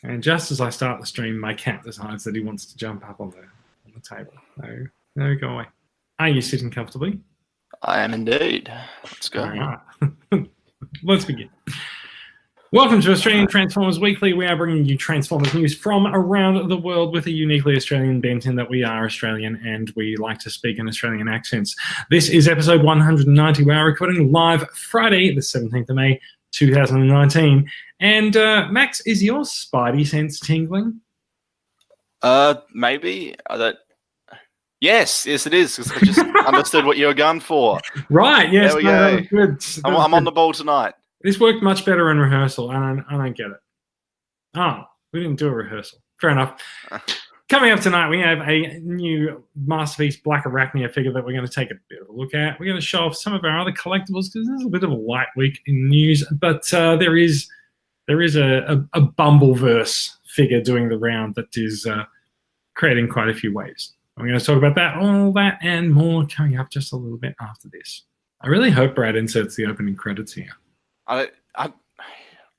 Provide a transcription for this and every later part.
And just as I start the stream, my cat decides that he wants to jump up on the table. So there we go away. Are you sitting comfortably? I am indeed. Let's go. All right. Let's begin. Welcome to Australian Transformers Weekly. We are bringing you Transformers news from around the world with a uniquely Australian bent in that we are Australian and we like to speak in Australian accents. This is episode 190. We are recording live Friday, the 17th of May, 2019. And Max, is your spidey sense tingling? Maybe. Yes, it is. Because I just understood what you were going for. Right, yes. There we go. Good. I'm on the ball tonight. This worked much better in rehearsal. I don't get it. Oh, we didn't do a rehearsal. Fair enough. Coming up tonight, we have a new Masterpiece Blackarachnia figure that we're going to take a bit of a look at. We're going to show off some of our other collectibles because there's a bit of a light week in news, but there is a Bumbleverse figure doing the round that is creating quite a few waves. We're going to talk about that, all that, and more coming up just a little bit after this. I really hope Brad inserts the opening credits here. I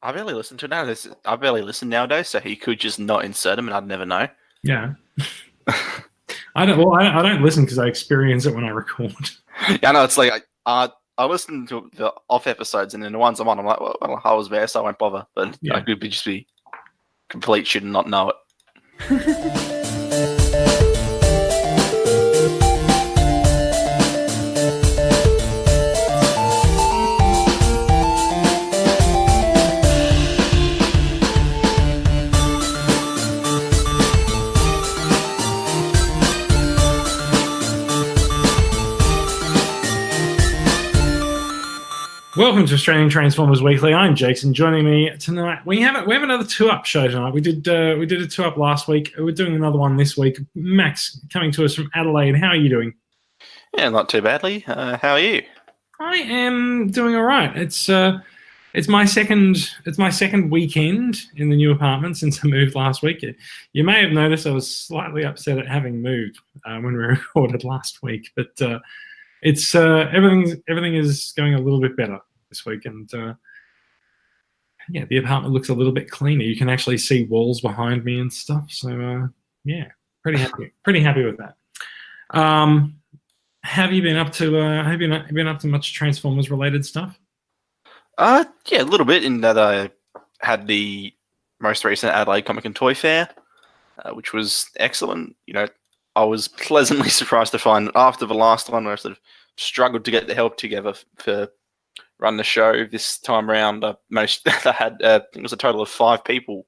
barely listen to it nowadays. I barely listen nowadays, so he could just not insert them, and I'd never know. Yeah. I don't listen because I experience it when I record. Yeah, I know. It's like I listen to the off episodes, and then the ones I'm on, I'm like, well, I was there, so I won't bother. But yeah. I could just be complete shit and not know it. Welcome to Australian Transformers Weekly. I'm Jason. Joining me tonight, we have another 2-up show tonight. We did a 2-up last week. We're doing another one this week. Max, coming to us from Adelaide. How are you doing? Yeah, not too badly. How are you? I am doing all right. It's my second weekend in the new apartment since I moved last week. You may have noticed I was slightly upset at having moved when we recorded last week, but it's everything is going a little bit better this week, and yeah, the apartment looks a little bit cleaner. You can actually see walls behind me and stuff. So yeah, pretty happy with that. Have you been up to been up to much Transformers related stuff? Yeah, a little bit. In that I had the most recent Adelaide Comic and Toy Fair, which was excellent. You know, I was pleasantly surprised to find after the last one where I sort of struggled to get the help together for run the show. This time around, I had I think it was a total of 5 people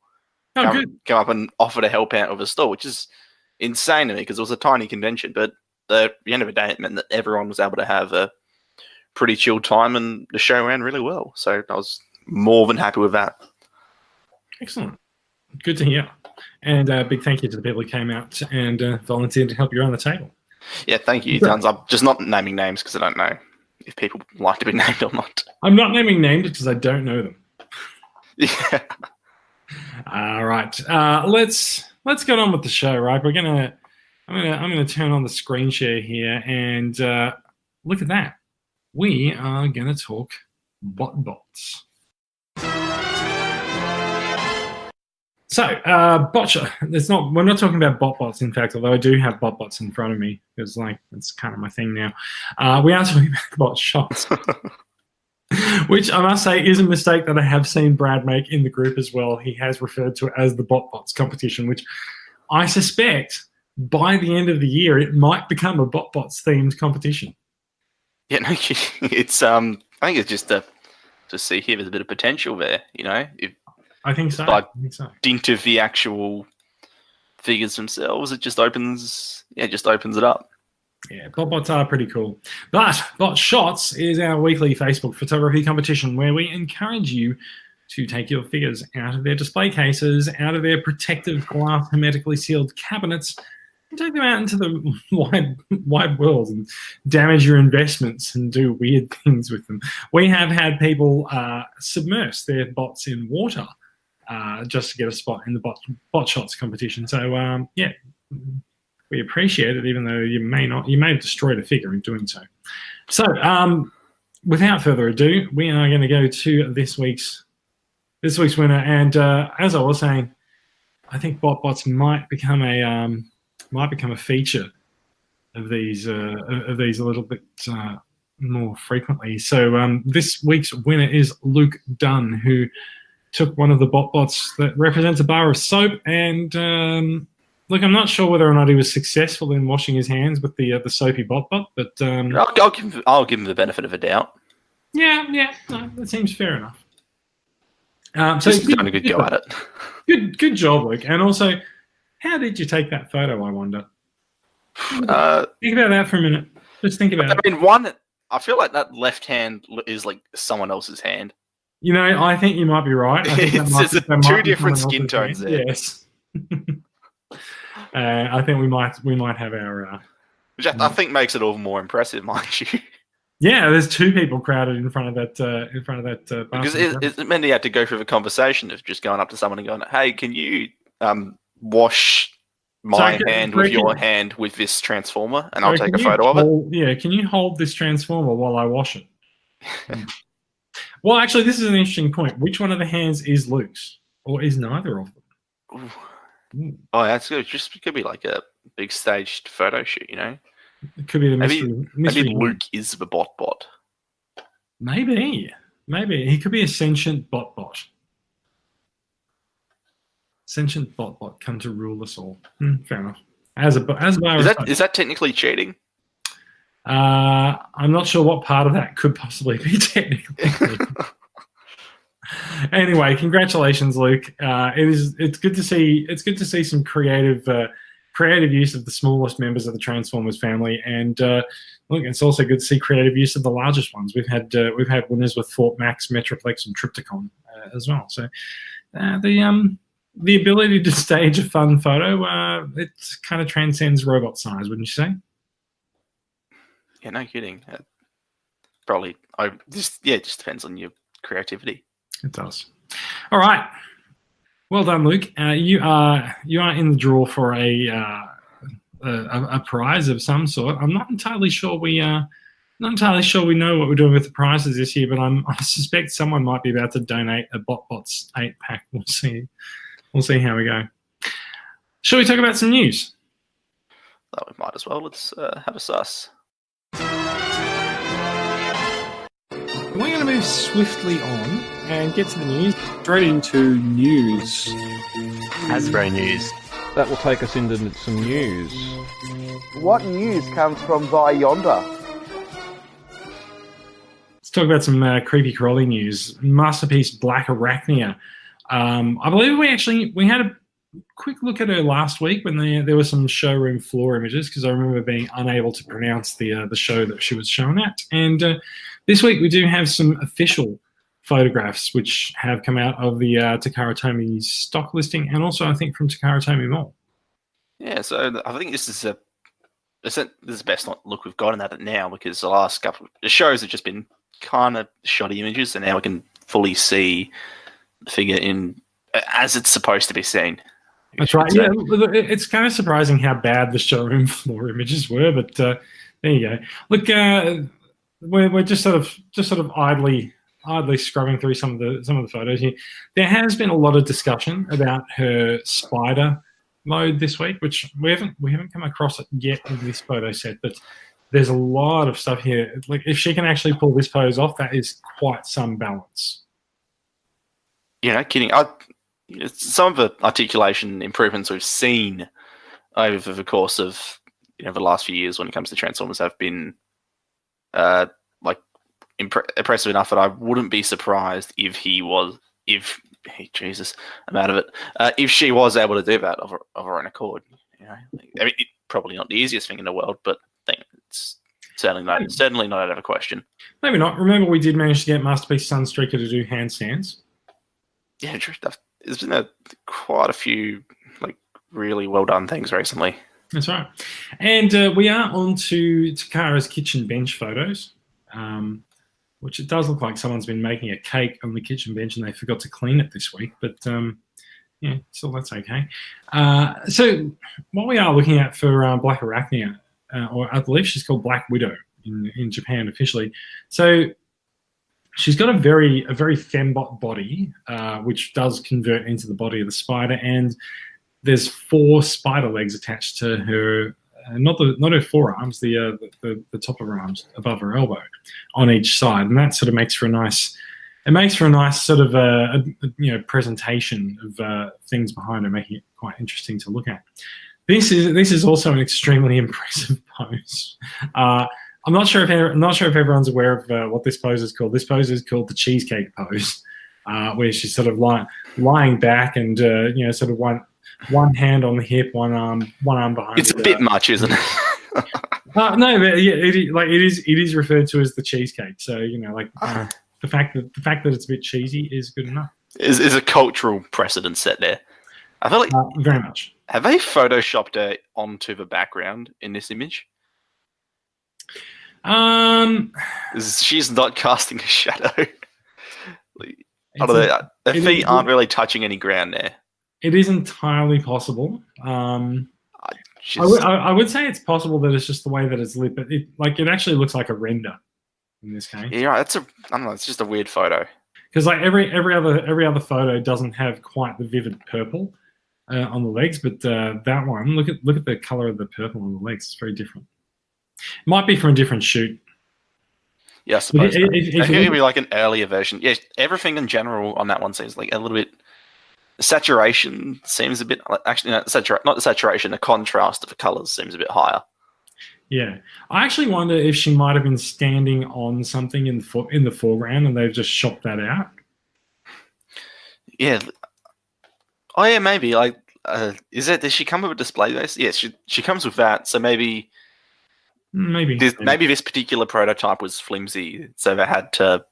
come up and offer to help out with a store, which is insane to me because it was a tiny convention. But at the end of the day, it meant that everyone was able to have a pretty chilled time, and the show ran really well. So I was more than happy with that. Excellent. Good to hear. And a big thank you to the people who came out and volunteered to help you run the table. Yeah, thank you. I'm just not naming names because I don't know if people like to be named or not. I'm not naming names because I don't know them. Yeah. All right. Let's get on with the show. Right. I'm gonna turn on the screen share here and look at that. We are gonna talk bots. So, we're not talking about bots, in fact, although I do have bots in front of me, because it's kind of my thing now. We are talking about bot shots, which I must say is a mistake that I have seen Brad make in the group as well. He has referred to it as the bots competition, which I suspect by the end of the year, it might become a bots themed competition. Yeah, no, it's, I think it's just to see if there's a bit of potential there, you know, I think so. Dint of the actual figures themselves, it just opens it up. Yeah, bots are pretty cool. But Bot Shots is our weekly Facebook photography competition where we encourage you to take your figures out of their display cases, out of their protective glass hermetically sealed cabinets, and take them out into the wide world and damage your investments and do weird things with them. We have had people submerge their bots in water just to get a spot in the bot shots competition. So yeah, we appreciate it, even though you may have destroyed a figure in doing so. So without further ado, we are going to go to this week's winner. And as I was saying, I think bot-bots might become a feature of these a little bit more frequently. So this week's winner is Luke Dunn, who took one of the bot-bots that represents a bar of soap. And look, I'm not sure whether or not he was successful in washing his hands with the soapy bot-bot, but I'll give him the benefit of a doubt. Yeah, no, that seems fair enough. So he's done a good go at it. Good job, Luke. And also, how did you take that photo, I wonder? Think about that for a minute. Just think about it. I mean, I feel like that left hand is like someone else's hand. You know, I think you might be right. I think it's two different skin tones there. Yes. I think we might have our... which I think makes it all more impressive, mind you. Yeah, there's two people crowded in front of that. Because it meant he had to go through the conversation of just going up to someone and going, "Hey, can you wash my hand with your hand with this transformer, and I'll take a photo of it." Yeah, can you hold this transformer while I wash it? Well, actually, this is an interesting point. Which one of the hands is Luke's, or is neither of them? Ooh. Oh, that's good. It could be like a big staged photo shoot, you know. It could be the mystery. Maybe Luke is the bot. Maybe he could be a sentient bot. Sentient bot come to rule us all. Fair enough. Is that technically cheating? I'm not sure what part of that could possibly be technically. Anyway, congratulations, Luke. It's good to see some creative use of the smallest members of the Transformers family, and look, it's also good to see creative use of the largest ones. We've had winners with Fort Max, Metroplex, and Trypticon as well. So the ability to stage a fun photo, it kind of transcends robot size, wouldn't you say? Yeah, no kidding. Probably. It just depends on your creativity. It does. All right. Well done, Luke. You are in the draw for a prize of some sort. I'm not entirely sure we know what we're doing with the prizes this year, but I suspect someone might be about to donate a BotBots 8-pack. We'll see. We'll see how we go. Shall we talk about some news? Oh, we might as well. Let's have a suss. We're going to move swiftly on and get to the news. Straight into news. Hasbro news. That will take us into some news. What news comes from by yonder? Let's talk about some creepy crawly news. Masterpiece Blackarachnia. I believe we had a quick look at her last week when there were some showroom floor images, because I remember being unable to pronounce the show that she was shown at. And this week we do have some official photographs which have come out of the Takara Tomi's stock listing, and also I think from Takara Tomy Mall. Yeah, so I think this is the best look we've gotten at it now, because the last couple of shows have just been kind of shoddy images, and now we can fully see the figure in as it's supposed to be seen. That's right. Yeah, it's kind of surprising how bad the showroom floor images were, but there you go. Look, we're just sort of idly scrubbing through some of the photos here. There has been a lot of discussion about her spider mode this week, which we haven't come across it yet in this photo set, but there's a lot of stuff here. Like, if she can actually pull this pose off, that is quite some balance. Yeah, no kidding. Some of the articulation improvements we've seen over the course of the last few years when it comes to Transformers have been impressive enough that I wouldn't be surprised if she was able to do that of her own accord. I mean, probably not the easiest thing in the world, but I think it's certainly not out of a question. Maybe not. Remember, we did manage to get Masterpiece Sunstreaker to do handstands. Yeah, true. There's been quite a few really well done things recently. That's right. And we are on to Takara's kitchen bench photos, which it does look like someone's been making a cake on the kitchen bench and they forgot to clean it this week. But yeah, so that's okay. So what we are looking at for Blackarachnia, or I believe she's called Black Widow in Japan officially. So she's got a very fembot body, which does convert into the body of the spider, and there's 4 spider legs attached to her, not her forearms, the top of her arms above her elbow, on each side, and that sort of makes for a nice. It makes for a nice sort of presentation of things behind her, making it quite interesting to look at. This is also an extremely impressive pose. I'm not sure if everyone's aware of what this pose is called. This pose is called the cheesecake pose, where she's sort of lying back and sort of one hand on the hip, one arm behind. It's a bit much, isn't it? No, but yeah, it is referred to as the cheesecake. So the fact that it's a bit cheesy is good enough. Is a cultural precedent set there. I feel like very much. Have they photoshopped her onto the background in this image? She's not casting a shadow. Her feet aren't really touching any ground there. It is entirely possible. I would say it's possible that it's just the way that it's lit, but it actually looks like a render in this case. Yeah, I don't know. It's just a weird photo. Because every other photo doesn't have quite the vivid purple on the legs, but that one, look at the color of the purple on the legs. It's very different. It might be from a different shoot. Yeah, I suppose. It could be like an earlier version. Yeah, everything in general on that one seems like a little bit. The saturation seems a bit. Actually, no, not the saturation. The contrast of the colors seems a bit higher. Yeah, I actually wonder if she might have been standing on something in the foreground and they've just shopped that out. Yeah. Oh yeah, maybe. Does she come with a display base? Yes, she comes with that. So maybe this particular prototype was flimsy, so they had to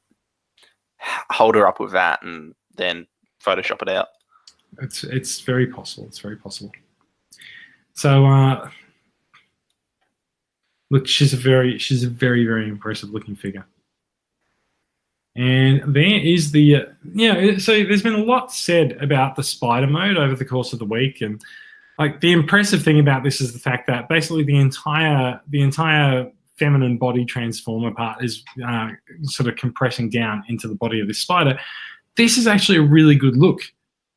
hold her up with that and then Photoshop it out. It's very possible. It's very possible. So look, she's a very very impressive looking figure. And there is the so there's been a lot said about the spider mode over the course of the week, and the impressive thing about this is the fact that basically the entire feminine body transformer part is sort of compressing down into the body of this spider. This is actually a really good look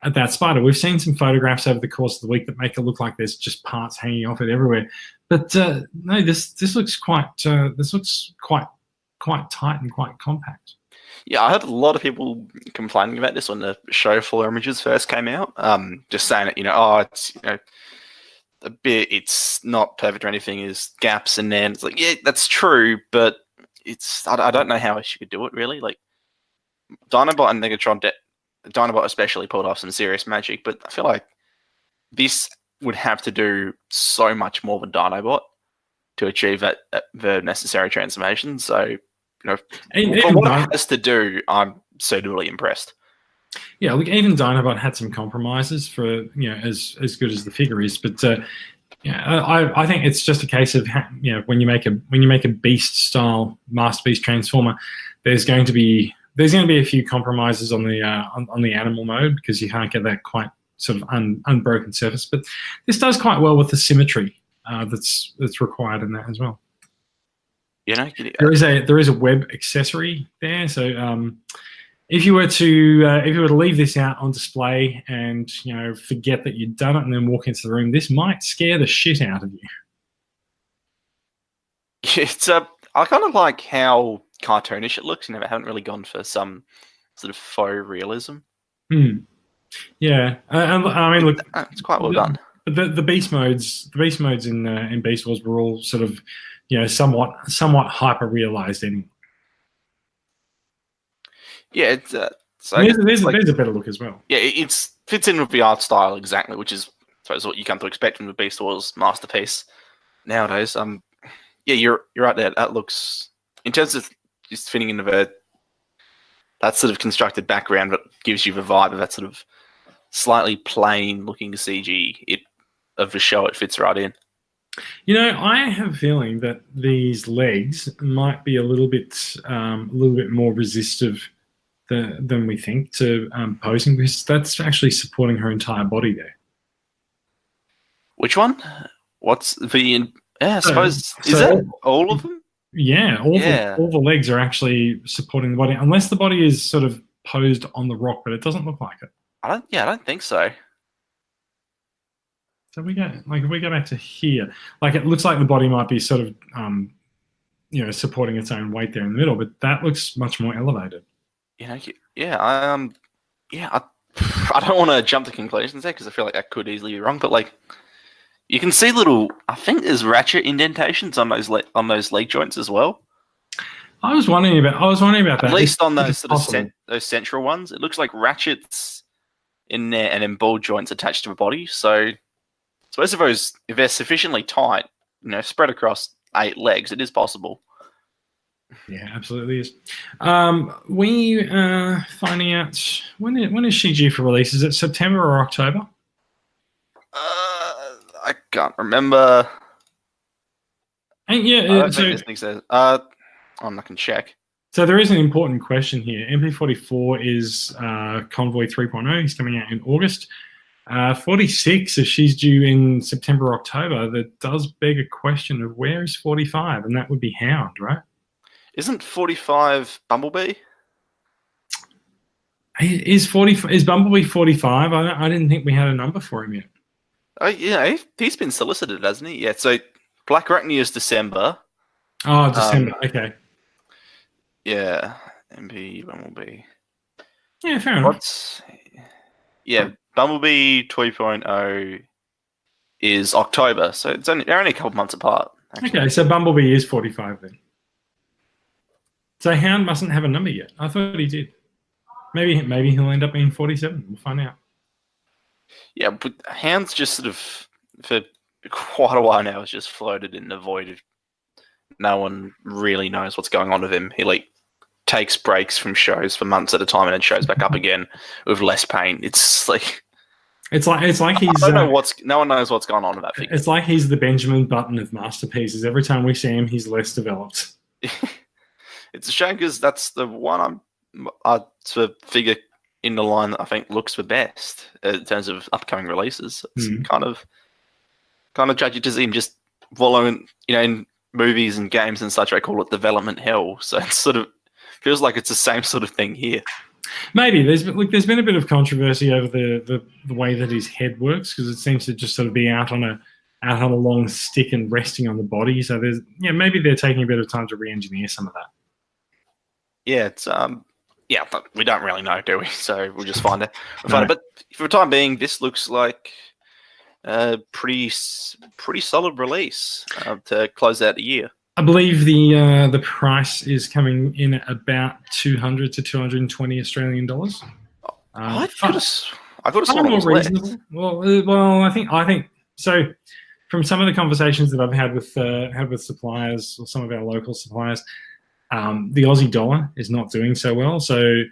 at that spider. We've seen some photographs over the course of the week that make it look like there's just parts hanging off it everywhere. But no, this looks quite tight and quite compact. Yeah, I heard a lot of people complaining about this when the show floor images first came out. Just saying that it's a bit, it's not perfect or anything. There's gaps in there. And it's like, yeah, that's true, but I don't know how she could do it really. Like Dinobot and Megatron, Dinobot especially pulled off some serious magic, but I feel like this would have to do so much more than Dinobot to achieve the necessary transformation. So. For what it has to do, I'm certainly impressed. Yeah, look, even Dinobot had some compromises for as good as the figure is, but I think it's just a case of when you make a beast style masterpiece transformer, there's going to be a few compromises on the animal mode because you can't get that quite sort of unbroken surface. But this does quite well with the symmetry that's required in that as well. There is a web accessory there, so if you were to leave this out on display and forget that you'd done it and then walk into the room, this might scare the shit out of you. It's I kind of like how cartoonish it looks. They haven't really gone for some sort of faux realism. Yeah, I mean, look, it's quite well done. The beast modes in Beast Wars were all sort of somewhat hyper realized anyway. Yeah, there's a better look as well. Yeah, it fits in with the art style exactly, which is I suppose what you come to expect from the Beast Wars masterpiece nowadays. Yeah, you're right there. That looks, in terms of just fitting into that sort of constructed background that gives you the vibe of that sort of slightly plain looking CG of the show. It fits right in. I have a feeling that these legs might be a little bit more resistive than we think to posing, because that's actually supporting her entire body there. Which one? What's the? Yeah, I suppose is that all of them? Yeah, all the legs are actually supporting the body, unless the body is sort of posed on the rock, but it doesn't look like it. I don't think so. So we go if we go back to here, like it looks like the body might be sort of supporting its own weight there in the middle, but that looks much more elevated. I don't want to jump to conclusions there because I feel like I could easily be wrong, but like you can see I think there's ratchet indentations on those leg joints as well. I was wondering about that. At least on those those central ones, it looks like ratchets in there and then ball joints attached to a body. So I suppose if they're sufficiently tight, spread across 8 legs, it is possible. Yeah, absolutely is. We finding out when is she due for release? Is it September or October? I can't remember. And yeah, I don't think this thing says. I'm not going to check. So there is an important question here. MP44 is Convoy 3.0. He's coming out in August. 46, if she's due in September or October, that does beg a question of where is 45, and that would be Hound, right? Isn't 45 Bumblebee? Is Bumblebee 45? I didn't think we had a number for him yet. Oh yeah, he's been solicited, hasn't he? Yeah. So Blackarachnia is December. Oh, December. Okay. Yeah, MP Bumblebee. Yeah, fair enough. Bumblebee 2.0 is October, so they're only a couple months apart. Actually. Okay, so Bumblebee is 45 then. So Hound mustn't have a number yet. I thought he did. Maybe he'll end up being 47. We'll find out. Yeah, but Hound's just sort of for quite a while now has just floated in the void. No one really knows what's going on with him. He takes breaks from shows for months at a time and then shows back up again with less pain. It's like he's. I don't know no one knows what's going on with that figure. It's like he's the Benjamin Button of masterpieces. Every time we see him, he's less developed. It's a shame because that's the one it's a figure in the line that I think looks the best in terms of upcoming releases. It's kind of tragic to see him just wallowing, in movies and games and such. I call it development hell. So it sort of feels like it's the same sort of thing here. Maybe there's been a bit of controversy over the way that his head works because it seems to just sort of be out on a long stick and resting on the body. So maybe they're taking a bit of time to re-engineer some of that. Yeah, it's but we don't really know, do we? So we'll just find it. But for the time being, this looks like a pretty solid release to close out the year. I believe the price is coming in at about 200 to 220 Australian dollars. I could have sworn it was reasonable. Well, I think so. From some of the conversations that I've had with suppliers or some of our local suppliers, the Aussie dollar is not doing so well. So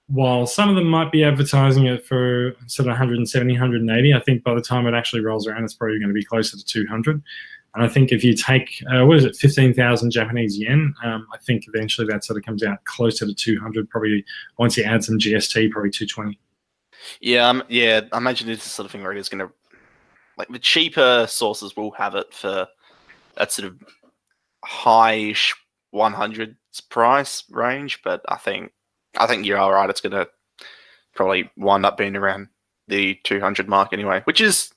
while some of them might be advertising it for sort of 170, 180, I think by the time it actually rolls around, it's probably going to be closer to 200. And I think if you take, 15,000 Japanese yen, I think eventually that sort of comes out closer to 200, probably once you add some GST, probably 220. Yeah, I imagine it's the sort of thing where it is going to, the cheaper sources will have it for that sort of high-ish 100s price range, but I think you're all right. It's going to probably wind up being around the 200 mark anyway, which is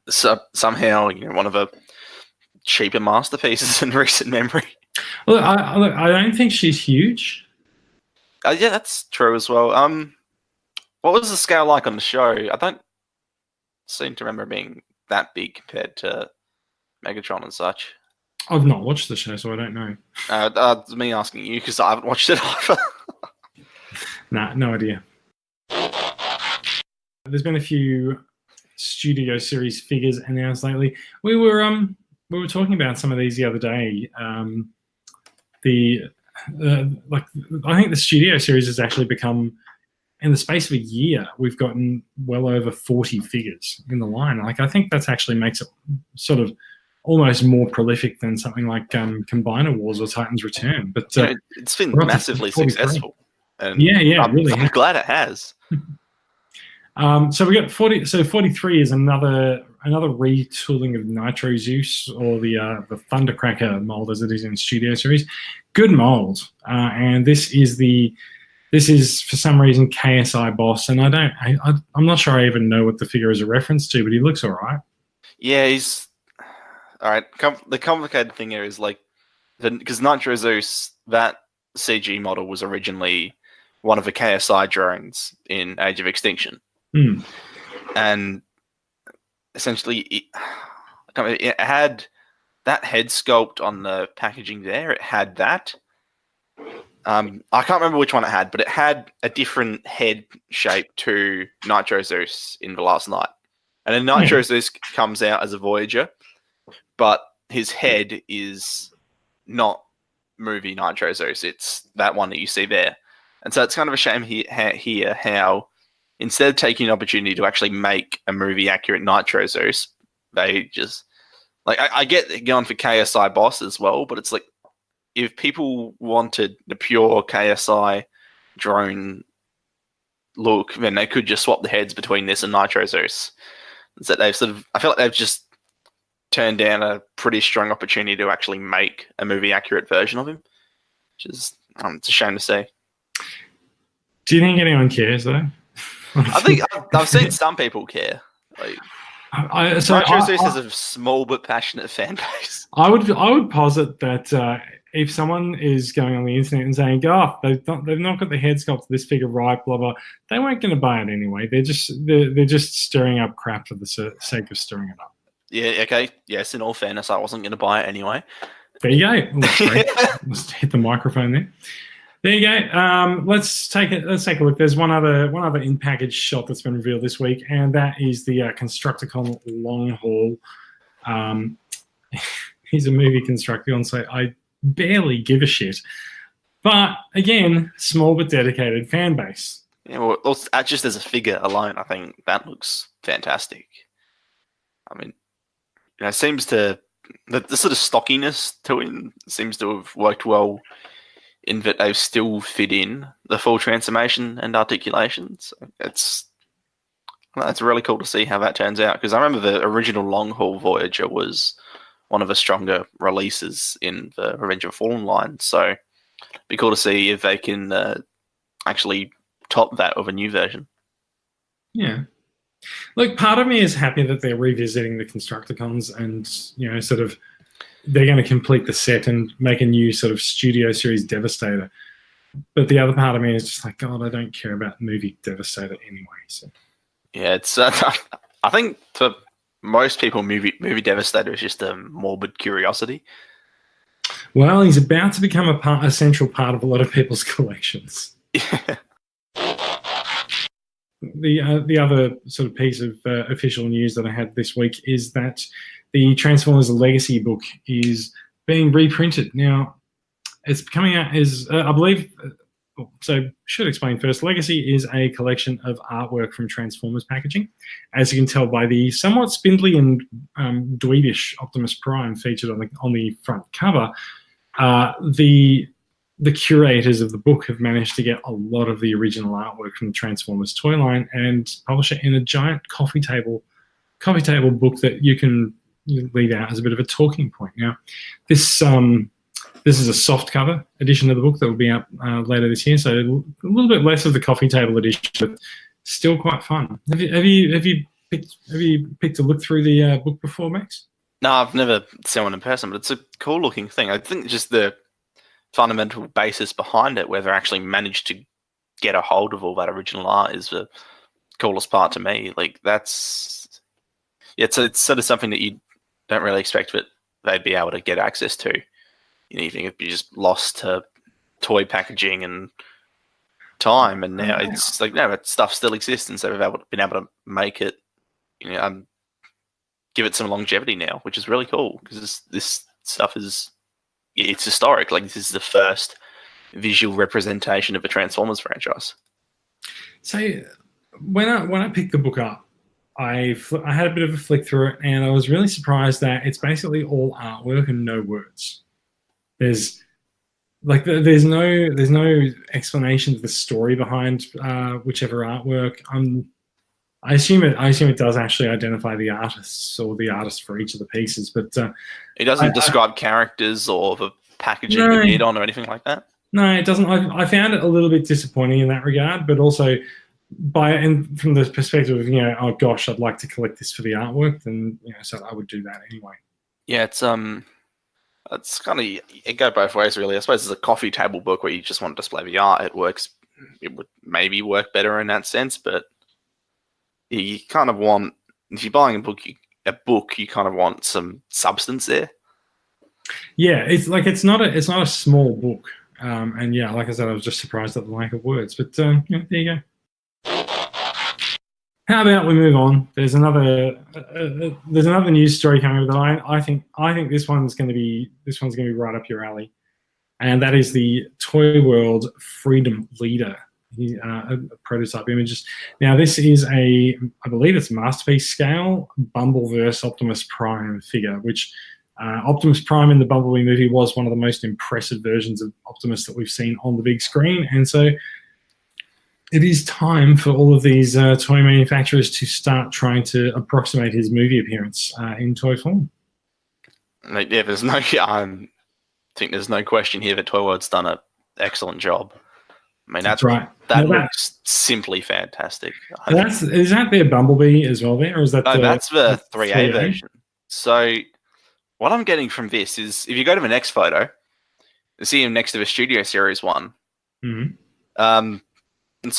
somehow one of the cheaper masterpieces in recent memory. Look, I don't think she's huge. Yeah, that's true as well. What was the scale like on the show? I don't seem to remember being that big compared to Megatron and such. I've not watched the show, so I don't know. It's me asking you because I haven't watched it either. Nah, no idea. There's been a few Studio Series figures announced lately. We were talking about some of these the other day. I think the Studio Series has actually become, in the space of a year, we've gotten well over 40 figures in the line. I think that's actually makes it sort of almost more prolific than something like Combiner Wars or Titan's Return. But it's been massively successful. And yeah, I'm glad it has. So we got 40. So 43 is another retooling of Nitro Zeus, or the Thundercracker mold as it is in Studio Series. Good mold, and this is for some reason KSI Boss, and I'm not sure I even know what the figure is a reference to, but he looks all right. Yeah, he's all right. The complicated thing here is like, because Nitro Zeus, that CG model was originally one of the KSI drones in Age of Extinction, and essentially it had that head sculpt on the packaging there. It had that. I can't remember which one it had, but it had a different head shape to Nitro Zeus in The Last Night. And then Nitro Zeus comes out as a Voyager, but his head is not movie Nitro Zeus. It's that one that you see there. And so it's kind of a shame here how instead of taking an opportunity to actually make a movie-accurate Nitro Zeus, they just... Like, I get going for KSI boss as well, but it's like, if people wanted the pure KSI drone look, then they could just swap the heads between this and Nitro Zeus. So they've I feel like they've just turned down a pretty strong opportunity to actually make a movie-accurate version of him, which is it's a shame to see. Do you think anyone cares, though? I think I've seen some people care. Like, Nitro Zeus has a small but passionate fan base. I would posit that if someone is going on the internet and saying, "Oh, they've not got the head sculpt of this figure right," blah blah, they weren't going to buy it anyway. They're just stirring up crap for the sake of stirring it up. Yeah. Okay. Yes. In all fairness, I wasn't going to buy it anyway. There you go. Let's hit the microphone there. There you go. Let's take a look. There's one other in-package shot that's been revealed this week, and that is the Constructicon long haul. He's a movie Constructicon, so I barely give a shit. But again, small but dedicated fan base. Yeah, well, just as a figure alone, I think that looks fantastic. I mean, it seems to the sort of stockiness to him seems to have worked well, in that they've still fit in the full transformation and articulation. So it's really cool to see how that turns out, because I remember the original long haul Voyager was one of the stronger releases in the Revenge of the Fallen line. So it'd be cool to see if they can actually top that of a new version. Yeah. Look, part of me is happy that they're revisiting the Constructicons and, sort of they're going to complete the set and make a new sort of Studio Series Devastator. But the other part of me is just like, God, I don't care about movie Devastator anyway. So yeah, it's I think for most people, movie Devastator is just a morbid curiosity. Well, he's about to become a central part of a lot of people's collections. Yeah. The other sort of piece of official news that I had this week is that the Transformers Legacy book is being reprinted. Now, it's coming out as, I believe, so should explain first, Legacy is a collection of artwork from Transformers packaging. As you can tell by the somewhat spindly and dweebish Optimus Prime featured on the front cover, the curators of the book have managed to get a lot of the original artwork from the Transformers toy line and publish it in a giant coffee table book that you can leave out as a bit of a talking point. Now, this is a soft cover edition of the book that will be out later this year, so a little bit less of the coffee table edition, but still quite fun. Have you picked a look through the book before, Max? No, I've never seen one in person, but it's a cool looking thing. I think just the fundamental basis behind it, where they actually managed to get a hold of all that original art, is the coolest part to me. Like, it's sort of something that you don't really expect that they'd be able to get access to. You think it'd be just lost to toy packaging and time, and now it's like, no, that stuff still exists, and so they've been able to make it, give it some longevity now, which is really cool, because this stuff is, it's historic. Like, this is the first visual representation of a Transformers franchise. So when I picked the book up, I had a bit of a flick through it, and I was really surprised that it's basically all artwork and no words. There's no explanation of the story behind whichever artwork. I assume it does actually identify the artists or the artist for each of the pieces, but it doesn't describe characters or the packaging you need on or anything like that. No, it doesn't. I found it a little bit disappointing in that regard, but also and from the perspective of, oh gosh, I'd like to collect this for the artwork, then so I would do that anyway. Yeah, it's kind of, it go both ways really. I suppose it's a coffee table book where you just want to display the art. It would maybe work better in that sense, but you kind of want, if you're buying a book, you kind of want some substance there. Yeah, it's not a small book, and yeah, like I said, I was just surprised at the lack of words. But there you go. How about we move on? There's another news story coming over the line. I think this one's going to be right up your alley, and that is the Toyworld Freedom Leader, a prototype images. Now this is I believe it's masterpiece scale Bumbleverse Optimus Prime figure, which Optimus Prime in the Bumblebee movie was one of the most impressive versions of Optimus that we've seen on the big screen, and so it is time for all of these toy manufacturers to start trying to approximate his movie appearance in toy form. Yeah, I think there's no question here that Toyworld's done an excellent job. I mean, that's right. That looks simply fantastic. Is that their Bumblebee as well there, or is that that's the 3A version? So what I'm getting from this is, if you go to the next photo, you see him next to the Studio Series 1. Mm-hmm. And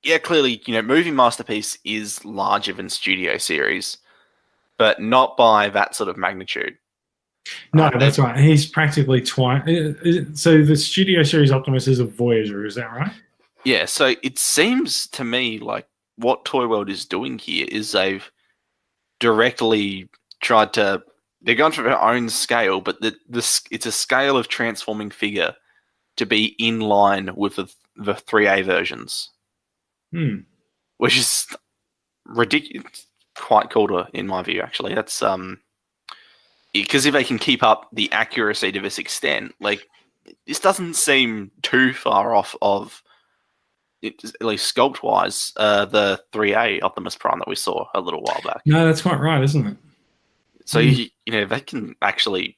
yeah, clearly, Movie Masterpiece is larger than Studio Series, but not by that sort of magnitude. No, that's right. He's practically twice. So the Studio Series Optimus is a Voyager, is that right? Yeah, so it seems to me like what Toyworld is doing here is they've directly tried to, they're going for their own scale, but it's a scale of transforming figure to be in line with the 3A versions, which is ridiculous. Quite cool in my view, actually. That's because if they can keep up the accuracy to this extent, like this doesn't seem too far off of it, at least sculpt wise, the 3A Optimus Prime that we saw a little while back. No, that's quite right, isn't it? So they can actually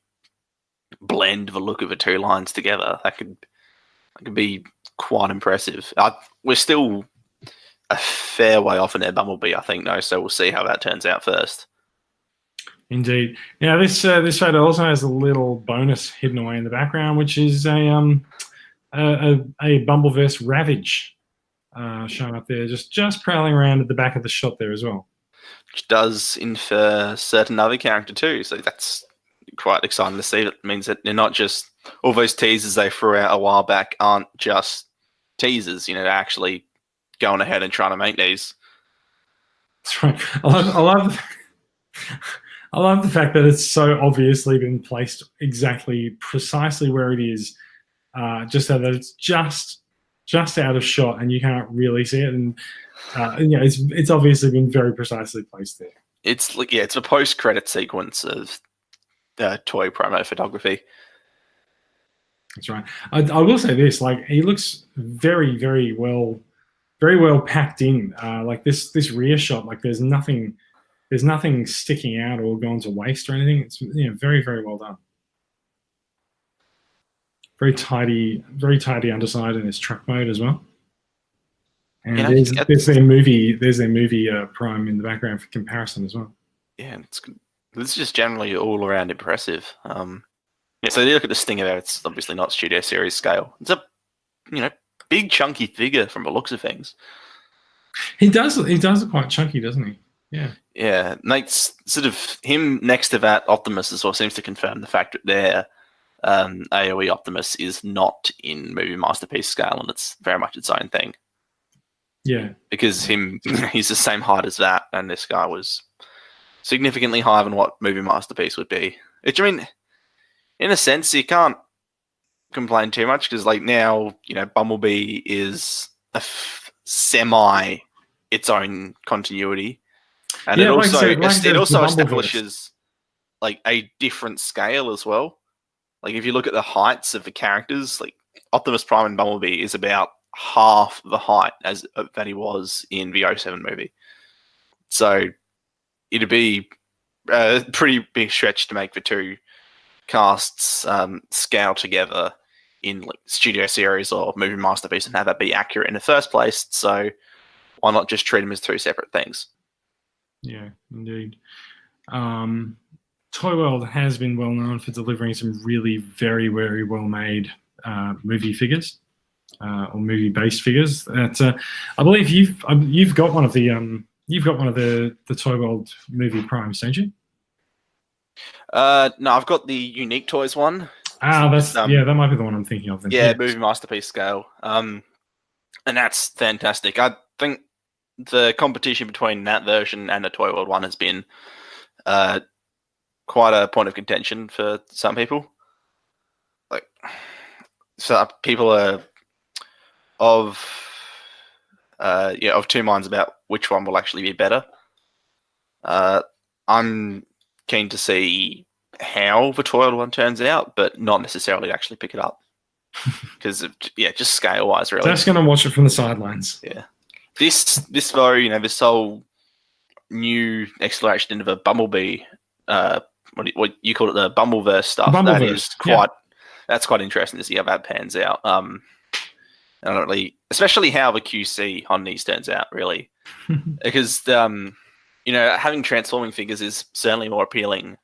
blend the look of the two lines together. That could be quite impressive. We're still a fair way off in their Bumblebee, I think, though. So we'll see how that turns out first. Indeed. Now this photo also has a little bonus hidden away in the background, which is a Bumbleverse Ravage shown up there, just prowling around at the back of the shot there as well. Which does infer certain other character too, so that's quite exciting to see. That means that they're not just all those teasers they threw out a while back aren't just teasers. They're actually going ahead and trying to make these. That's right. I love the fact that it's so obviously been placed precisely where it is, just so that it's just out of shot and you can't really see it. And it's obviously been very precisely placed there. It's it's a post-credit sequence of toy promo photography. That's right. I will say this: he looks very, very well packed in. Like this rear shot, there's nothing sticking out or gone to waste or anything. It's very, very well done. Very tidy underside in his truck mode as well. And there's their movie Prime in the background for comparison as well. Yeah, it's good. This is just generally all around impressive. So you look at the Stinger there, it's obviously not Studio Series scale. It's a big chunky figure from the looks of things. He does look quite chunky, doesn't he? Yeah. Yeah. Nate's sort of him next to that Optimus as well seems to confirm the fact that their AOE Optimus is not in Movie Masterpiece scale and it's very much its own thing. Yeah. Because he's the same height as that, and this guy was significantly higher than what Movie Masterpiece would be. Which, I mean, in a sense, you can't complain too much because, now, Bumblebee is a semi its own continuity, and it also establishes a different scale as well. If you look at the heights of the characters, Optimus Prime and Bumblebee is about half the height that he was in the 07 movie. So it'd be a pretty big stretch to make the two casts scale together in like studio series or movie masterpiece and have that be accurate in the first place. So why not just treat them as two separate things? Yeah, indeed. Toyworld has been well known for delivering some really very, very well made movie figures or movie based figures. That I believe you've got one of the Toyworld movie primes, don't you? No, I've got the Unique Toys one. That's that might be the one I'm thinking of. Then. Yeah, movie masterpiece scale. And that's fantastic. I think the competition between that version and the Toyworld one has been quite a point of contention for some people. Like, so people are of two minds about which one will actually be better. I'm keen to see how the Toyworld one turns out, but not necessarily actually pick it up because just scale wise, really. Just gonna watch it from the sidelines. Yeah, this though, this whole new exploration into the Bumblebee, what you call it, the Bumbleverse stuff. That is that's quite interesting to see how that pans out. I don't really, especially how the QC on these turns out, really, because having transforming figures is certainly more appealing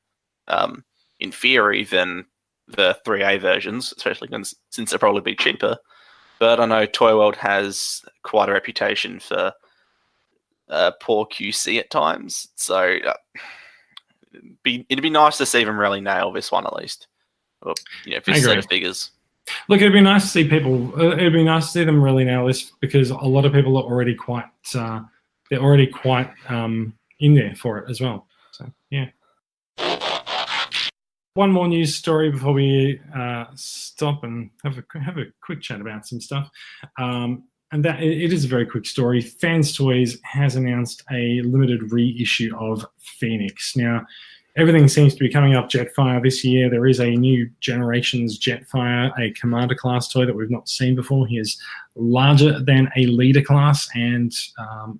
in theory than the 3A versions, especially since they'll probably be cheaper. But I know Toyworld has quite a reputation for poor QC at times, so it'd be nice to see them really nail this one at least. Or, this set of figures. Look, it'd be nice to see people. It'd be nice to see them really nail this because a lot of people are already quite. They're already quite in there for it as well. So yeah. One more news story before we stop and have a quick chat about some stuff. And that it is a very quick story. Fans Toys has announced a limited reissue of Phoenix. Now, everything seems to be coming up Jetfire this year. There is a new Generations Jetfire, a Commander class toy that we've not seen before. He is larger than a Leader class and a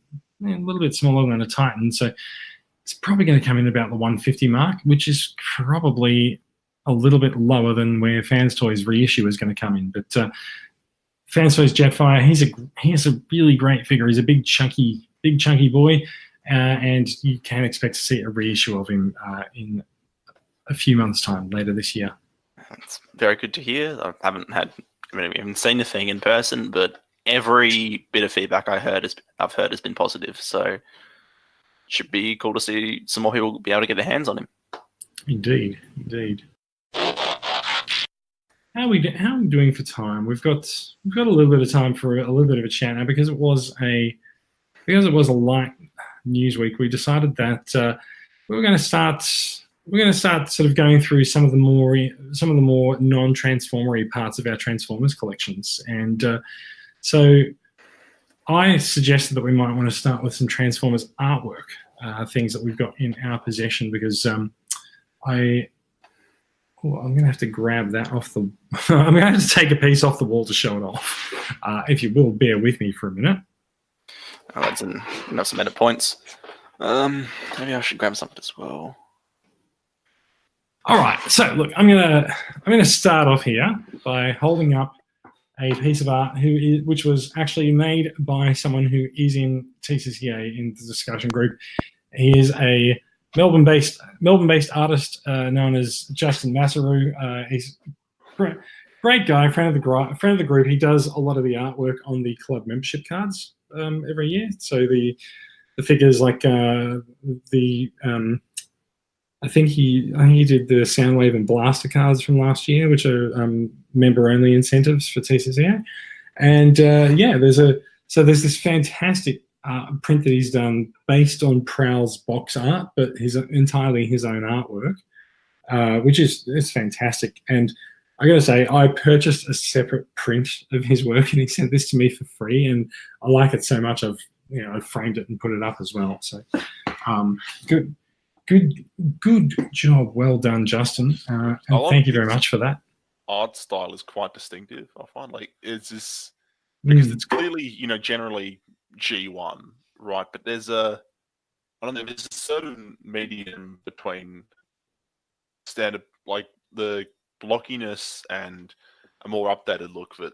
little bit smaller than a Titan. So it's probably going to come in about the 150 mark, which is probably a little bit lower than where Fans Toys reissue is going to come in. But Fans Toys Jetfire, he's a really great figure. He's a big chunky boy, and you can expect to see a reissue of him in a few months' time later this year. That's very good to hear. I haven't seen the thing in person, but every bit of feedback I've heard has been positive. So should be cool to see some more people be able to get their hands on him. Indeed. How are we doing for time? We've got a little bit of time for a little bit of a chat now because it was a light news week. We decided that we're going to start sort of going through some of the more non-transformery parts of our Transformers collections, and so I suggested that we might want to start with some Transformers artwork, things that we've got in our possession, because I'm going to have to grab that off the... I'm going to have to take a piece off the wall to show it off. If you will, bear with me for a minute. Oh, that's enough some edit points. Maybe I should grab something as well. All right, so look, I'm gonna start off here by holding up a piece of art which was actually made by someone who is in TCCA in the discussion group. He is a Melbourne-based artist known as Justin Massaru. He's a great guy, friend of the group. He does a lot of the artwork on the club membership cards every year. So the figures like I think he did the Soundwave and Blaster cards from last year, which are member-only incentives for TCCA. And there's this fantastic print that he's done based on Prowl's box art, but entirely his own artwork, which is fantastic. And I got to say, I purchased a separate print of his work, and he sent this to me for free. And I like it so much, I've framed it and put it up as well. So Good job. Well done, Justin. And thank you very much for that. Art style is quite distinctive. I find it's just because it's clearly, generally G1, right? But there's there's a certain medium between standard, like the blockiness and a more updated look, but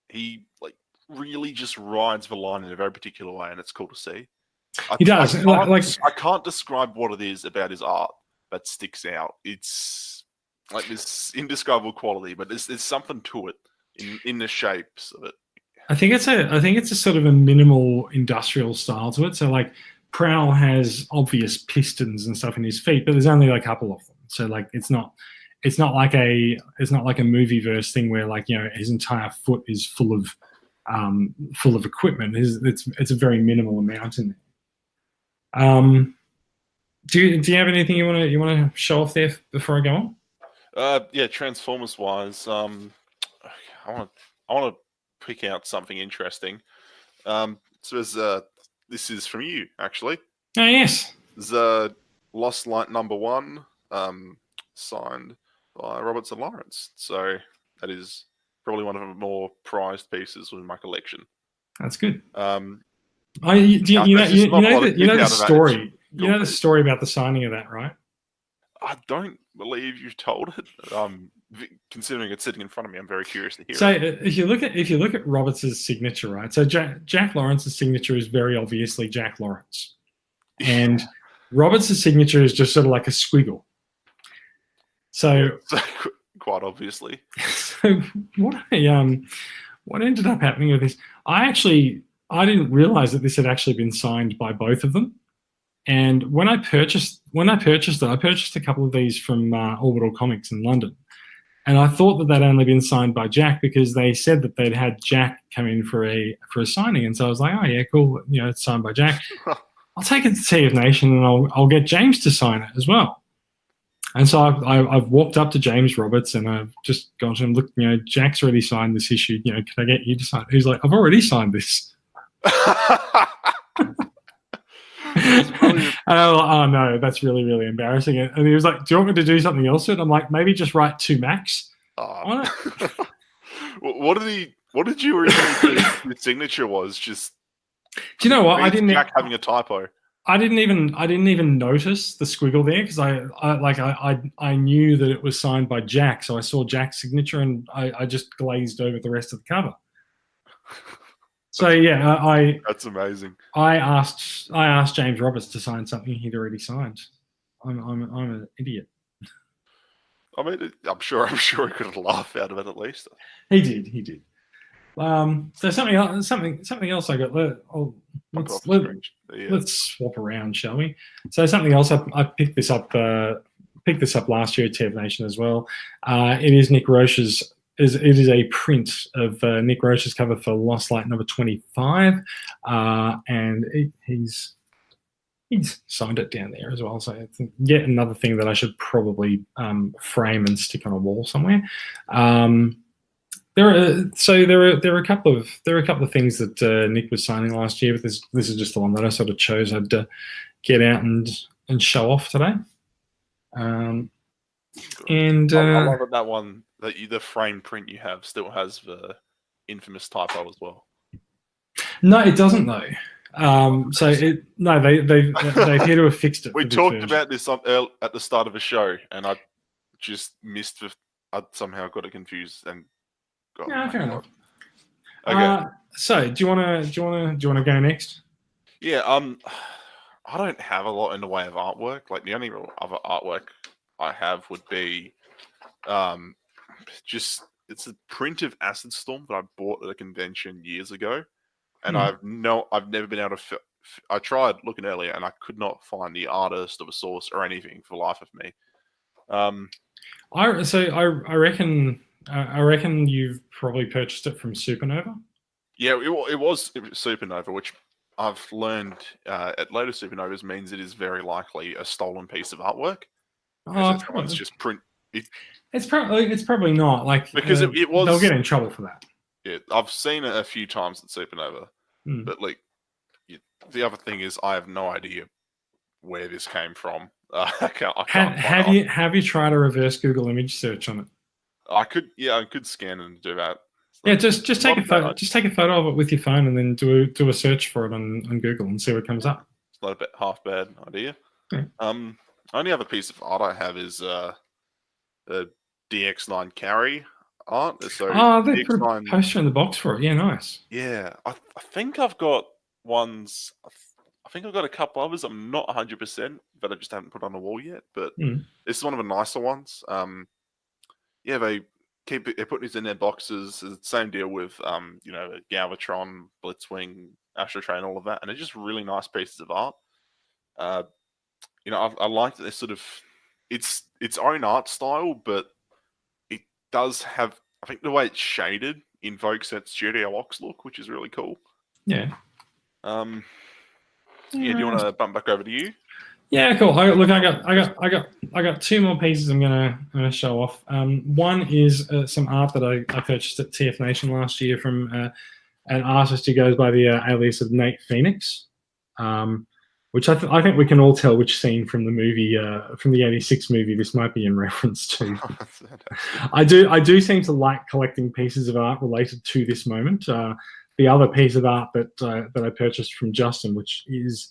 he like really just rides the line in a very particular way, and it's cool to see. He does. I can't describe what it is about his art that sticks out. It's like this indescribable quality, but there's something to it in the shapes of it. I think it's a sort of a minimal industrial style to it. So like Prowl has obvious pistons and stuff in his feet, but there's only like a couple of them. So like it's not like a movie-verse thing where like, you know, his entire foot is full of equipment. It's a very minimal amount in there. Do you have anything you want to show off there before I go on? Yeah, Transformers wise, I want to pick out something interesting. So this is from you, actually. Oh yes. The Lost Light #1, signed by Roberts and Lawrence. So that is probably one of the more prized pieces within my collection. That's good. Um, you know the story. Just You know the story about the signing of that, right? I don't believe you've told it. Considering it's sitting in front of me, I'm very curious to hear. So it. if you look at Roberts' signature, right? So Jack Lawrence's signature is very obviously Jack Lawrence, and Roberts' signature is just sort of like a squiggle. So quite obviously. So what ended up happening with this? I didn't realize that this had actually been signed by both of them. And when I purchased it, I purchased a couple of these from Orbital Comics in London. And I thought that they'd only been signed by Jack because they said that they'd had Jack come in for a signing. And so I was like, oh yeah, cool. You know, it's signed by Jack. I'll take it to Sea of Nation and I'll get James to sign it as well. And so I've walked up to James Roberts and I've just gone to him, look, you know, Jack's already signed this issue. You know, can I get you to sign it? He's like, I've already signed this. Oh no, that's really, really embarrassing. And he was like, do you want me to do something else to it? I'm like, maybe just write to Max. What did you originally think your signature was? Just, do you know what? I didn't. Jack having a typo. I didn't even notice the squiggle there because I knew that it was signed by Jack, so I saw Jack's signature and I just glazed over the rest of the cover. So yeah, that's amazing. I asked James Roberts to sign something he'd already signed. I'm an idiot. I mean, I'm sure he could laugh out of it at least. He did. So something else I got. Let's swap around, shall we? So something else I picked this up last year at TEV Nation as well. It is Nick Roche's. It is a print of Nick Roche's cover for Lost Light #25, and he's signed it down there as well. So it's yet another thing that I should probably frame and stick on a wall somewhere. There are a couple of things that Nick was signing last year, but this is just the one that I sort of chose. I'd get out and show off today. And I love that one. The frame print you have still has the infamous typo as well. No, it doesn't though. They've here to have fixed it. We talked about this at the start of the show, and I just missed. I somehow got it confused and. Yeah, fair enough. Okay. So, do you want to go next? Yeah. I don't have a lot in the way of artwork. Like the only real other artwork I have would be, it's a print of Acid Storm that I bought at a convention years ago, and I've never been able to. I tried looking earlier, and I could not find the artist or the source or anything for the life of me. I reckon you've probably purchased it from Supernova. Yeah, it was Supernova, which I've learned at later Supernovas means it is very likely a stolen piece of artwork. It's just print. It's probably not because it was. They'll get in trouble for that. Yeah, I've seen it a few times at Supernova, but the other thing is I have no idea where this came from. I can't have you tried a reverse Google image search on it? I could scan and do that. Yeah, just take a photo. Just take a photo of it with your phone, and then do a search for it on Google and see what comes up. It's not a half bad idea. Yeah. Only other piece of art I have is the DX9 carry. art. So they put a X9 poster in the box for it. Yeah, nice. Yeah, I think I've got ones. I think I've got a couple others. I'm not 100%, but I just haven't put on the wall yet. But this is one of the nicer ones. Yeah, they're putting these in their boxes. It's the same deal with Galvatron, Blitzwing, Astro Train, all of that, and they're just really nice pieces of art. I like that they're sort of its own art style, but it does have. I think the way it's shaded invokes that Studio Ox look, which is really cool. Yeah. Do you want to bump back over to you? Yeah, cool. I got two more pieces I'm gonna show off. One is some art that I purchased at TF Nation last year from an artist who goes by the alias of Nate Phoenix, which I think we can all tell which scene from the movie, from the '86 movie, this might be in reference to. I do seem to like collecting pieces of art related to this moment. The other piece of art that I purchased from Justin, which is,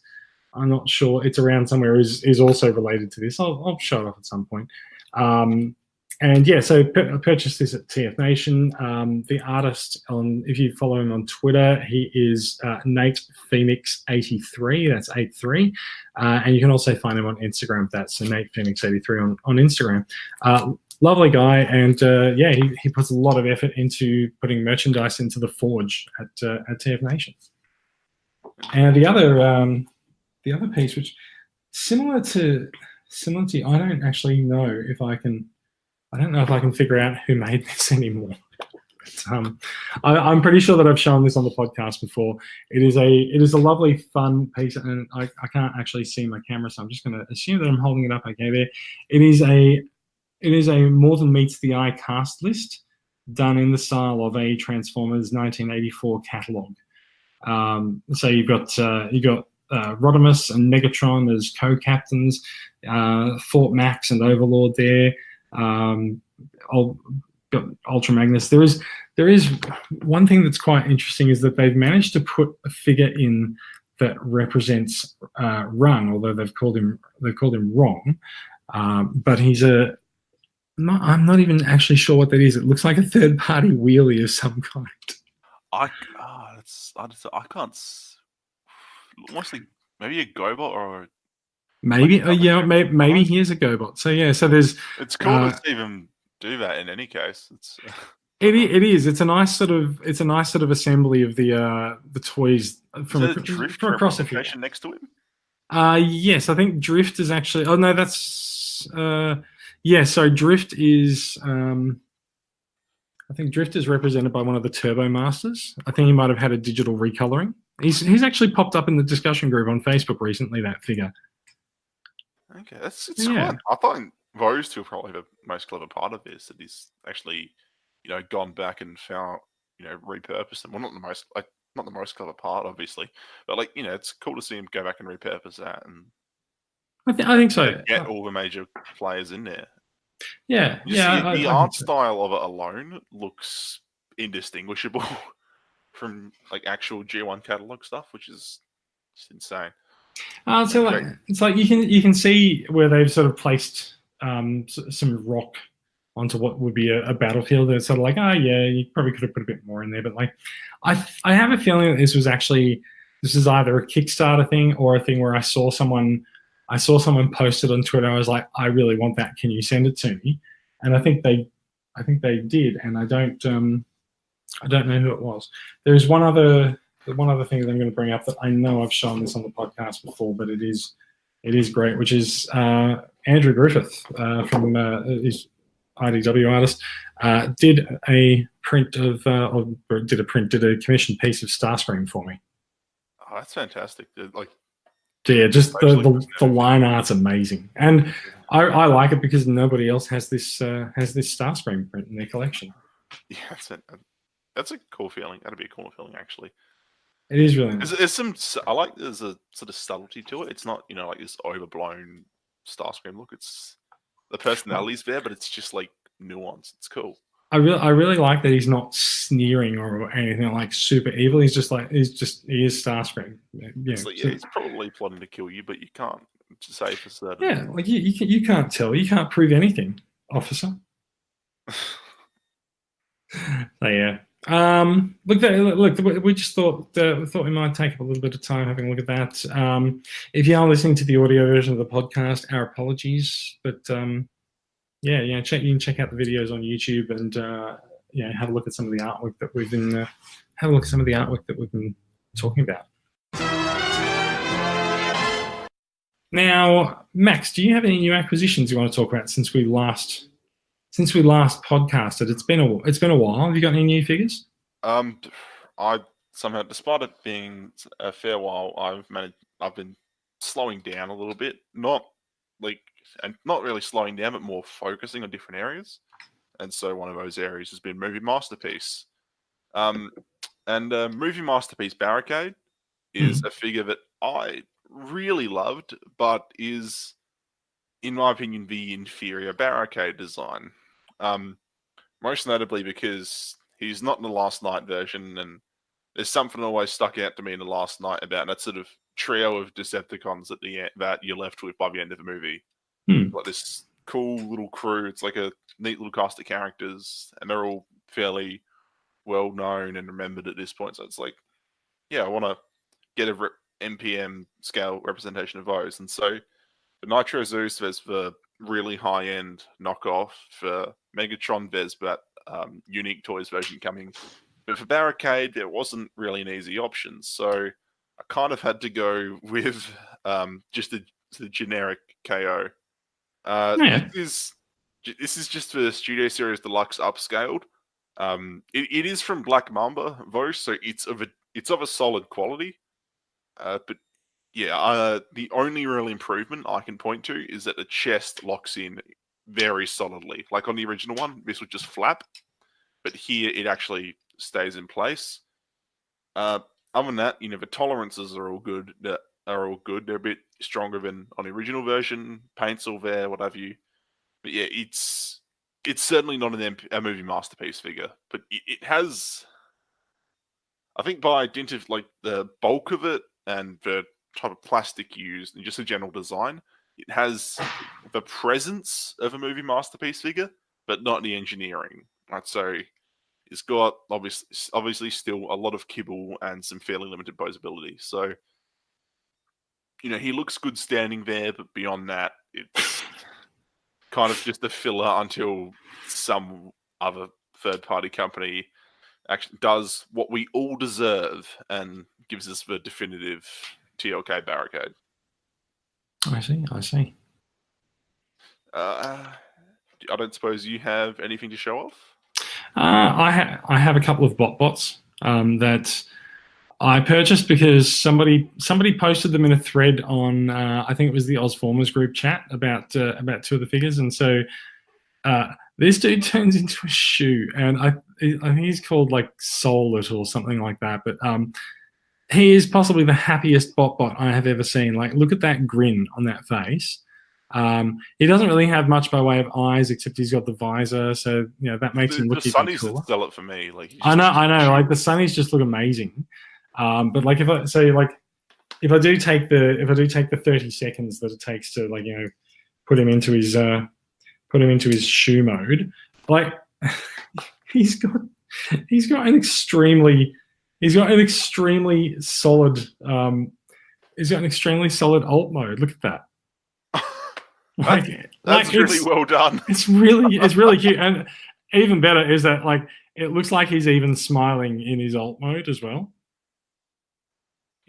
I'm not sure, it's around somewhere, is also related to this. I'll show it off at some point. And yeah, so I purchased this at TF Nation. The artist, if you follow him on Twitter, he is Nate Phoenix 83. That's 83. And you can also find him on Instagram. That's Nate Phoenix 83 on Instagram. Lovely guy, and he puts a lot of effort into putting merchandise into the Forge at TF Nation. And the other piece, which similar to I don't actually know if I can. I don't know if I can figure out who made this anymore. But, I'm pretty sure that I've shown this on the podcast before. It is a lovely, fun piece, and I can't actually see my camera, so I'm just going to assume that I'm holding it up okay there. It is a more than meets the eye cast list done in the style of a Transformers 1984 catalog. So you've got Rodimus and Megatron as co-captains, Fort Max and Overlord there. Got Ultra Magnus. There is one thing that's quite interesting, is that they've managed to put a figure in that represents Run, although they've called him wrong. But he's I'm not even actually sure what that is. It looks like a third-party wheelie of some kind. I can't. Mostly maybe a GoBot or. Maybe maybe he is a GoBot. So yeah, so there's. It's cool to see them do that. In any case, it is. It's a nice sort of assembly of the toys from across the field. Next to him. Yes, I think Drift is actually. Oh no, that's. So Drift is. I think Drift is represented by one of the Turbo Masters. I think he might have had a digital recoloring. He's actually popped up in the discussion group on Facebook recently, that figure. Okay, it's quite. I thought those two are probably the most clever part of this. That he's actually, gone back and found, repurposed them. Well, not the most clever part, obviously, but it's cool to see him go back and repurpose that. And I think so. Get all the major players in there. Yeah, The art style of it alone looks indistinguishable from actual G1 catalog stuff, which is just insane. It's like you can see where they've sort of placed some rock onto what would be a battlefield. It's sort of like, you probably could have put a bit more in there. But I have a feeling that this is either a Kickstarter thing or a thing where I saw someone post it on Twitter. I was like, I really want that. Can you send it to me? And I think they did. And I don't know who it was. There's one other thing that I'm going to bring up that I know I've shown this on the podcast before, but it is great, which is Andrew Griffith from his IDW artist did a commissioned piece of Starscream for me. Oh, that's fantastic. Yeah, just the line art's amazing, and I like it because nobody else has this Starscream print in their collection. Yeah, that's a cool feeling. That'd be a cool feeling, actually. It is really nice. There's a sort of subtlety to it. It's not this overblown Starscream look. It's the personality's there, but it's just nuance. It's cool. I really like that he's not sneering or anything super evil. He's just he is Starscream. Yeah, he's probably plotting to kill you, but you can't say for certain. Yeah, you can't tell. You can't prove anything, officer. So yeah. Look. We just thought we might take up a little bit of time having a look at that. If you are listening to the audio version of the podcast, our apologies, but yeah, you can check out the videos on YouTube and have a look at some of the artwork that we've been talking about. Now, Max, do you have any new acquisitions you want to talk about since we last podcasted? It's been a while. Have you got any new figures? I somehow, despite it being a fair while, I've been slowing down a little bit. Not really slowing down, but more focusing on different areas. And so one of those areas has been Movie Masterpiece. Movie Masterpiece Barricade is a figure that I really loved, but is, in my opinion, the inferior Barricade design. Most notably because he's not in the Last Night version, and there's something always stuck out to me in the Last Night about that sort of trio of Decepticons at the end that you're left with by the end of the movie. Like this cool little crew. It's like a neat little cast of characters, and they're all fairly well known and remembered at this point. So it's like, yeah, I want to get a MPM scale representation of those. And so for Nitro Zeus, there's the really high end knockoff. For Megatron, there's that Unique Toys version coming. But for Barricade, there wasn't really an easy option. So I kind of had to go with just the generic KO. This is just the Studio Series Deluxe upscaled. It is from Black Mamba, though, so it's of a solid quality. But yeah, the only real improvement I can point to is that the chest locks in very solidly. Like on the original one, this would just flap, but here it actually stays in place. Other than that, the tolerances are all good. They're a bit stronger than on the original version. Paint's all there, what have you. But yeah, it's certainly not a Movie Masterpiece figure, but it has, I think, by dint of like the bulk of it and the type of plastic used and just the general design, it has the presence of a Movie Masterpiece figure, but not the engineering. Right, so it's got obviously still a lot of kibble and some fairly limited posability. So he looks good standing there, but beyond that, it's kind of just a filler until some other third-party company actually does what we all deserve and gives us the definitive TLK Barricade. I see. I don't suppose you have anything to show off? I have a couple of bots that I purchased because somebody posted them in a thread on I think it was the Ozformers group chat about two of the figures, and so this dude turns into a shoe, and I think he's called like Soulet or something like that, but he is possibly the happiest bot I have ever seen. Like, look at that grin on that face. He doesn't really have much by way of eyes, except he's got the visor, so that makes him look even cooler. The sunnies sell it for me. Like, I know. Like the sunnies just look amazing. But like if I do take the 30 seconds that it takes to put him into his shoe mode, like he's got an extremely solid alt mode. Look at that. That's really well done. It's really cute, and even better is that it looks like he's even smiling in his alt mode as well.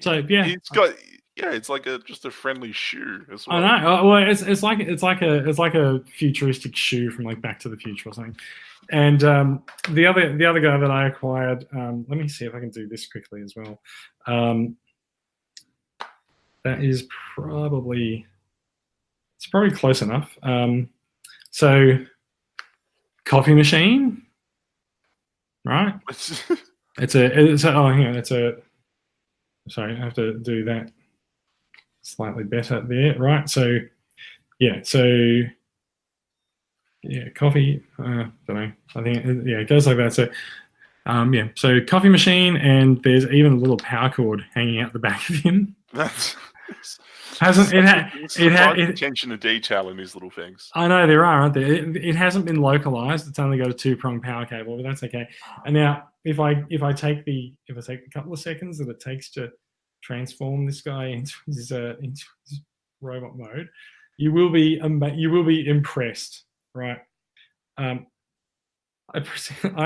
So yeah, it's like just a friendly shoe as well. I know. Well, it's like a futuristic shoe from like Back to the Future or something. And the other guy that I acquired, let me see if I can do this quickly as well. That is probably close enough. So coffee machine, right? Sorry, I have to do that slightly better there, right? So coffee. Don't know. I think it goes like that. So so coffee machine, and there's even a little power cord hanging out the back of him. Hasn't it? Attention to detail in these little things. I know there are, aren't there? It hasn't been localized. It's only got a 2-prong power cable, but that's okay. And now, if I take the couple of seconds that it takes to transform this guy into his robot mode, you will be impressed, right? I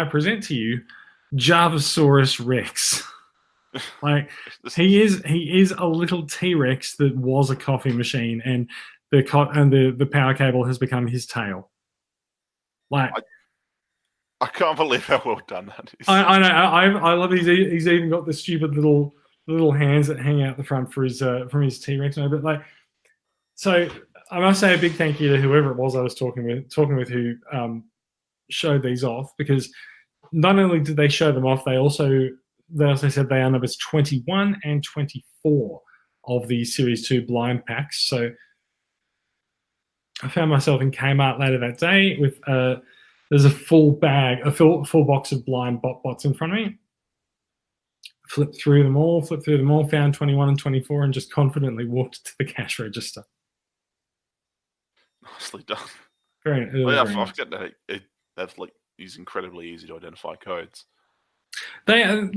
present to you Javasaurus Rex. Like he is a little T-Rex that was a coffee machine, and the power cable has become his tail. Like I can't believe how well done that is. I know. I love he's even got the stupid little hands that hang out the front for his from his T-Rex. But like, so I must say a big thank you to whoever it was I was talking with who showed these off, because not only did they show them off, they also said they are numbers 21 and 24 of the Series 2 blind packs. So I found myself in Kmart later that day with there's a full full box of blind bots in front of me. Flipped through them all, found 21 and 24, and just confidently walked to the cash register. Nicely done. Very I nice. forget that that's like these incredibly easy to identify codes. They are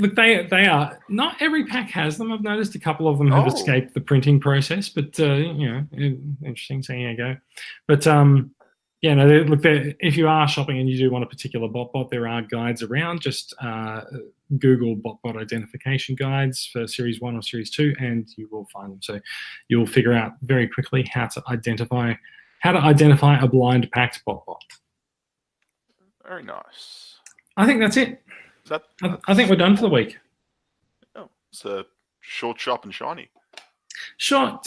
not every pack has them. I've noticed a couple of them have escaped the printing process, but interesting. So here you go. But if you are shopping and you do want a particular bot, there are guides around. Just Google bot identification guides for Series 1 or Series 2, and you will find them. So you'll figure out very quickly how to identify a blind packed bot. Very nice. I think that's it. I think we're done for the week. Oh, it's a short, sharp, and shiny. Short,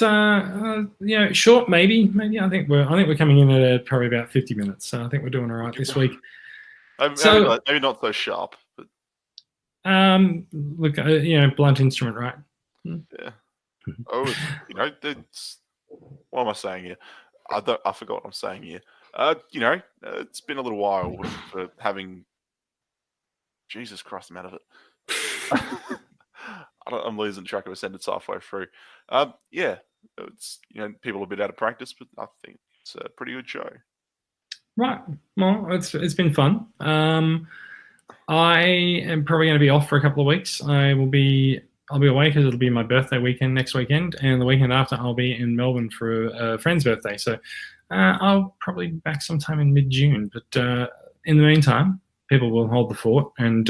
short. Maybe. I think we're coming in at probably about 50 minutes. So I think we're doing all right this week. Maybe not so sharp, but look, blunt instrument, right? Yeah. What am I saying here? I forgot what I'm saying here. It's been a little while for having. Jesus Christ, I'm out of it. I'm losing track of a sentence halfway through. It's people are a bit out of practice, but I think it's a pretty good show. Right. Well, it's been fun. I am probably going to be off for a couple of weeks. I'll be away because it'll be my birthday weekend next weekend, and the weekend after I'll be in Melbourne for a friend's birthday. So I'll probably be back sometime in mid-June. But in the meantime, people will hold the fort, and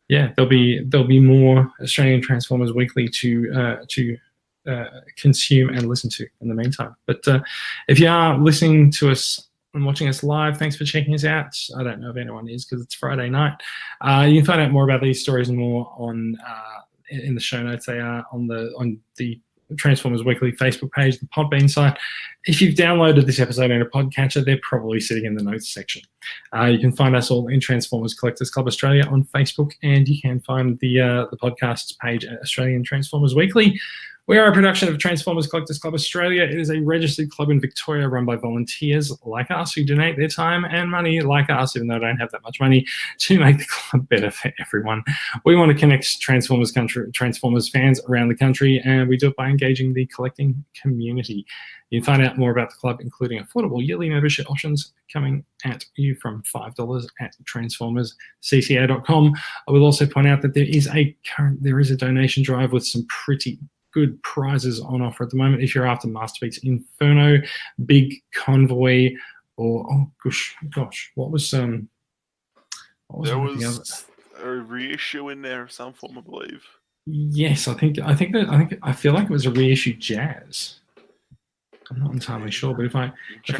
there'll be more Australian Transformers Weekly to consume and listen to in the meantime. But if you are listening to us and watching us live, thanks for checking us out. I don't know if anyone is because it's Friday night. You can find out more about these stories and more on in the show notes. They are on the Transformers Weekly Facebook page, the Podbean site. If you've downloaded this episode in a podcatcher, they're probably sitting in the notes section. You can find us all in Transformers Collectors Club Australia on Facebook, and you can find the podcasts page at Australian Transformers Weekly. We are a production of Transformers Collectors Club Australia. It is a registered club in Victoria run by volunteers like us who donate their time and money like us, even though I don't have that much money, to make the club better for everyone. We want to connect Transformers fans around the country, and we do it by engaging the collecting community. You can find out more about the club, including affordable yearly membership options, coming at you from $5 at transformerscca.com. I will also point out that there is a donation drive with some pretty good prizes on offer at the moment. If you're after Masterpiece Inferno, Big Convoy, or what was there was a reissue in there of some form, I believe. Yes, I feel like it was a reissue Jazz. I'm not entirely sure, but if I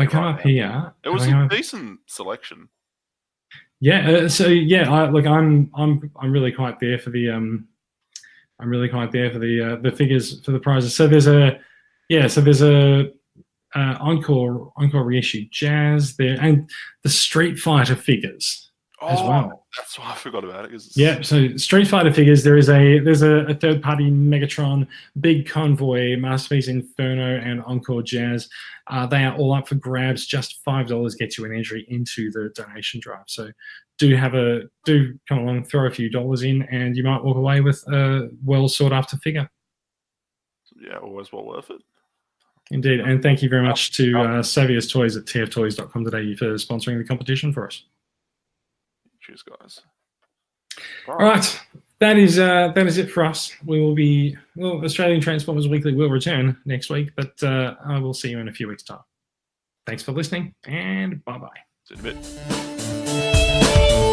come up here, it was a decent selection. Yeah. I'm really quite there for the the figures for the prizes. So there's a encore reissue Jazz there, and the Street Fighter figures as well. That's why I forgot about it. Yeah, so Street Fighter figures. There's a third party Megatron, Big Convoy, Masterpiece Inferno, and Encore Jazz. They are all up for grabs. Just $5 gets you an entry into the donation drive. So do come along, throw a few dollars in, and you might walk away with a well sought after figure. Yeah, always well worth it. Indeed, and thank you very much to Saviour's Toys at tftoys.com.au for sponsoring the competition for us. Cheers, guys. All right, that is it for us. We will be Australian Transformers Weekly will return next week, but I will see you in a few weeks' time. Thanks for listening, and bye bye. See you in a bit.